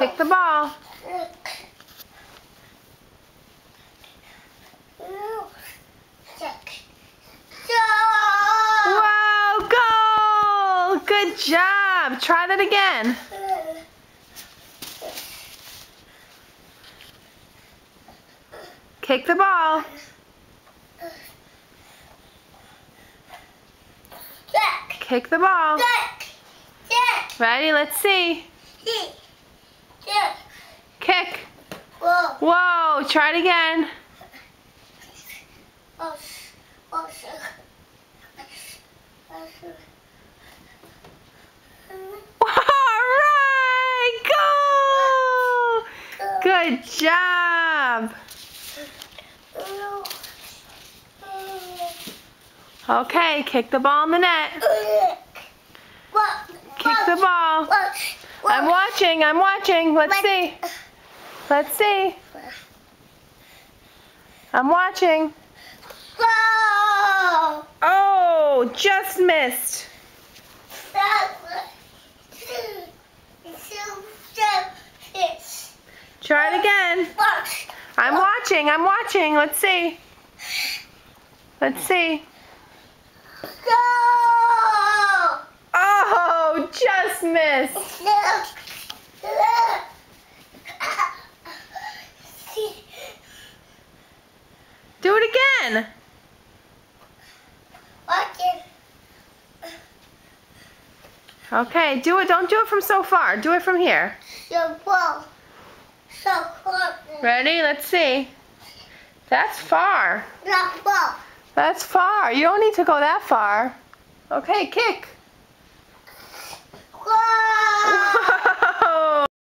Kick the ball. Whoa, goal! Good job. Try that again. Kick the ball. Kick the ball. Ready? Let's see. Kick. Whoa, try it again. Alright, goal! Good job. Okay, kick the ball in the net. Kick the ball. I'm watching. Let's see. Let's see. I'm watching. Oh, just missed. Try it again. I'm watching. Let's see. Let's see. Oh, just missed. Do it again. Okay, do it. Don't do it from so far. Do it from here. Ready? Let's see. That's far. That's far. You don't need to go that far. Okay, kick.